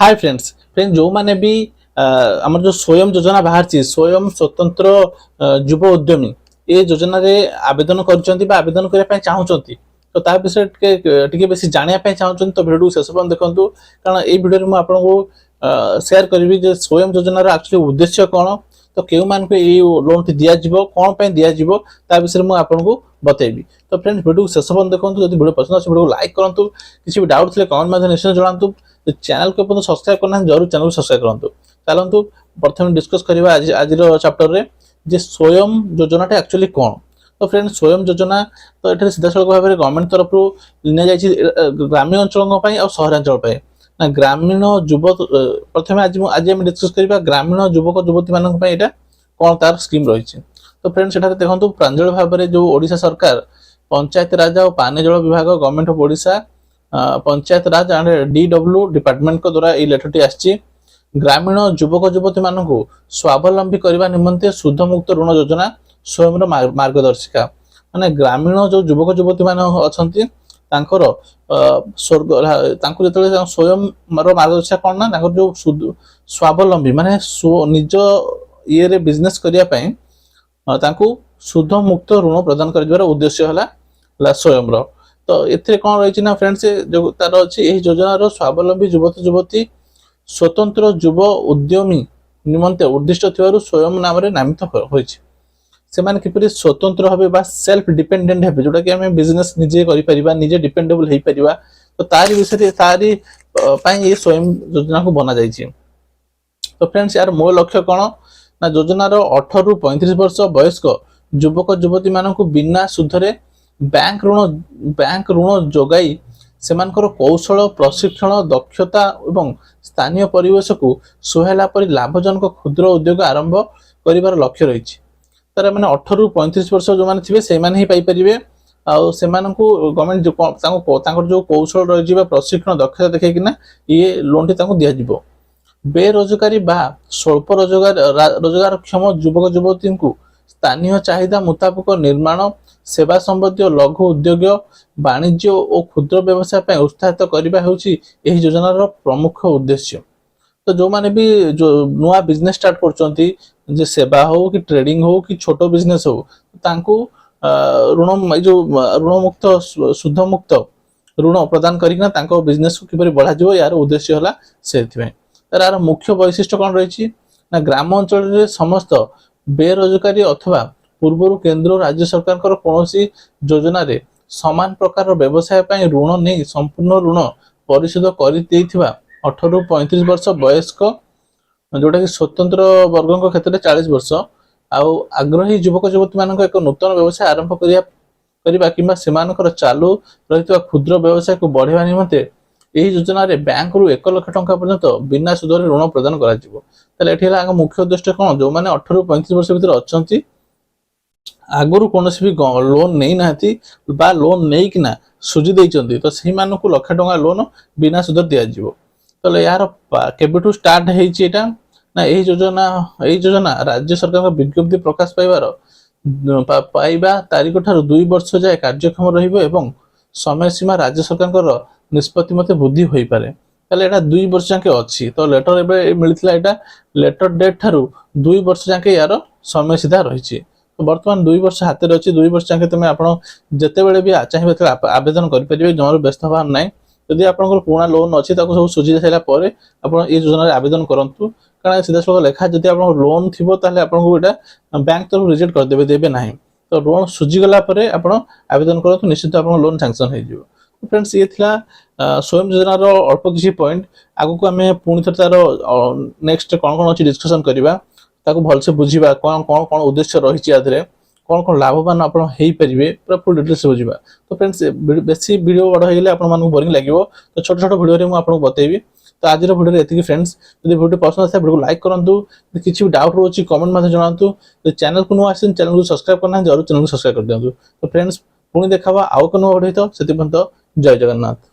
Hi friends जो माने भी हमर जो स्वयं योजना बाहर स्वयं स्वतंत्र युव उद्यमी ये योजना रे आवेदन करछंती बा आवेदन करे पय चाहउछंती तो ता विषय टिके बेसी जानिया पय चाहउछंती तो वीडियो शेष पर्यंत देखंतु कारण ए वीडियो रे मु आपन को शेयर करबी जे स्वयं योजना रे एक्चुअली उद्देश्य कोन तो केउ मान को ए लोन टी दिया जिवो कोन पय दिया जिवो ता विषय मु आपन को बतेबी। तो फ्रेंड्स वीडियो शेष पर्यंत देखंतु जदि वीडियो पसंद आसे वीडियो को लाइक करंतु किछि भी डाउट थिले कमेंट माध्यम निश्चय जणांतु तो चैनल को अपन सब्सक्राइब करना जरूर चैनल को सब्सक्राइब करंतु। चलंतु प्रथम डिस्कस करबा आज रो चैप्टर रे जे स्वयं योजना टा एक्चुअली कोन। तो फ्रेंड्स स्वयं योजना तो एठे सीधा सळक भाबरे गवर्नमेंट तरफ रु लिया जायछि ग्रामीण अंचल पय और शहरांचल पय ना ग्रामीण युवक प्रथम आज हम डिस्कस करबा ग्रामीण युवक युवती मानन पय एटा कोन तार स्कीम रहिछि। तो फ्रेंड्स एठा देखंतु प्रांजल भाबरे जो ओडिशा सरकार पंचायत राज और पानी जल विभाग government of Odisha panchayat raj and DW department को द्वारा ये लेटर टी आछि ग्रामीण युवक युवती मानकु स्वावलंबी करबा निमंते सुध मुक्त ऋण योजना स्वयं मार्गदर्शिका माने ग्रामीण जो युवक युवती मान अछंती तांकर स्वर्ग तांको जतले स्वयं रो मार्गदर्शिका कोन ना तांकर जो स्वावलंबी माने निज ये रे बिजनेस करिया पय तांको सुध मुक्त ऋण प्रदान करबार उद्देश्य हला स्वयं रो। तो एथे कोन रहिछि ना फ्रेंड्स जो तार अछि एही योजना रो स्वावलंबी युवक युवती स्वतंत्र युव उद्यमी निमंते उद्दिष्ट थिवारु स्वयं नाम रे नामित होइछि। से माने किपरि स्वतंत्र होबे बा सेल्फ डिपेंडेंट हेबे जोटा कि हमें बिजनेस निजे करि परिबा निजे डिपेंडेबल हेइ परिबा तो तारी विषय तारी पय ये स्वयं योजना को बना जाइछि। तो फ्रेंड्स यार मूल लक्ष्य कोन ना योजना रो 18 रु 35 वर्ष वयस्क युवक युवती मानकु बिना सुधरे बैंक ऋण जोगाई सेमानकर कौशल प्रशिक्षण दक्षता एवं स्थानीय परिवेश को सुहेला परि लाभजनक क्षुद्र उद्योग आरंभ करिवार लक्ष्य रहिछि। तार माने 18 रु 35 वर्ष जो माने थिबे से माने ही पाई परिबे आ सेमानकु गवर्नमेंट जो तांकर जो कौशल रहि जिबा प्रशिक्षण दक्षता देखै किना ये लोन टी तांको दिया जिवो। बेरोजगारी बा स्वल्प रोजगार क्षम युवक युवती को स्थानीय चाहिदा मुताबिक निर्माण सेवा संबंधी लघु उद्योग वाणिज्य और क्षुद्र व्यवसाय पर उत्साहित करबा हेउची एही योजनार प्रमुख उद्देश्य। तो जो माने भी जो नुआ बिजनेस स्टार्ट करचंती जे सेवा हो कि ट्रेडिंग हो कि छोटो बिजनेस हो तांको ऋण जो ऋण मुक्त शुद्ध मुक्त ऋण प्रदान करिकना तांको बिजनेस को किपरि बढ़ा जिवो यार उद्देश्य हला सेथिमे। तार मुख्य वैशिष्ट्य कोन रहिछि ना ग्राम अंचल रे समस्त बेरोजगारी अथवा पूर्व केंद्र राज्य सरकार कौन योजना रे समान प्रकार व्यवसाय ऋण नहीं संपूर्ण ऋण परिशोध कर 18 रु 35 वर्ष वयस्क जोटा कि स्वतंत्र वर्ग क्षेत्र में 40 वर्ष आउ आग्रही युवक युवती मान एक नूतन व्यवसाय आरंभ करबा किंबा सेमानकर चालू रहितवा क्षुद्र व्यवसाय को बढ़ावा निमंते एही योजना रे बैंक रु 1 लाख टंका पर्यंत बिना सुधरे ऋण प्रदान करा जिवो। ताले एठिला मुख्य उद्देश्य कोन जो माने 18 रु 35 वर्ष भीतर अछंती आगुरु कोनोसी भी लोन नहीं नाहती बा लोन नहीं किना सुझी देइचंती तो सही मानकु लाख टंका लोन बिना सुधर दिया जिवो। तो यार केबेटू स्टार्ट हेइची एटा ना एही योजना राज्य सरकार का विज्ञप्ति प्रकाश पाइबा तारीख ठार 2 वर्ष जाय कार्यक्षम रहिबो एवं समय सीमा राज्य सरकार निष्पत्ति मते बुद्धि होई पारे। ताले एटा 2 वर्ष जाके अछि तो लेटर एबे मिलितला एटा लेटर डेट ठारू 2 वर्ष जाके यार समय सीधा रहिछि। तो वर्तमान 2 वर्ष हाथ में अच्छी 2 वर्ष जाके तुम आप जिते बड़े भी चाहिए आवेदन करेंगे जमार व्यस्त हबार ना। जदि आप पुराना लोन अच्छी सब सुझी सारापर आप योजना आवेदन करूँ कारण सीधा सब लेखा जब आप लोन थी आपको यहाँ बैंक तरफ रिजेक्ट करदे देवे ना। तो लोन सुझीगला आप आवेदन करूँ निश्चित आप लोन सैंक्शन हो। फ्रेंड्स ये थिला स्वयं योजनार अल्प किसी पॉइंट आगु को आम पुणी थे तार नेक्स्ट कौन कौन अच्छी डिस्कसन करवा ताको भलसे बुझीबा कौन कौन कौन उद्देश्य रही आधे कौन कौन लाभवान आप पूरा फुल डिटेल्स बुझा। तो फ्रेंड्स बेसी वीडियो बड़ हो गले बोरिंग लगे तो छोट छोट वीडियो में आपको बतेबी। तो आज वीडियो ये फ्रेंड्स जब वीडियो पसंद आए वीडियो को लाइक करूँ किसी भी डाउट रोचे कमेंट में जनातु चैनल को नुआ आसे चैनल को सब्सक्राइब करना जरूर चैनल को सब्सक्राइब कर दिखाँ। तो फ्रेंड्स पुणी देखा आउ को नुआ वीडियो से जय जगन्नाथ।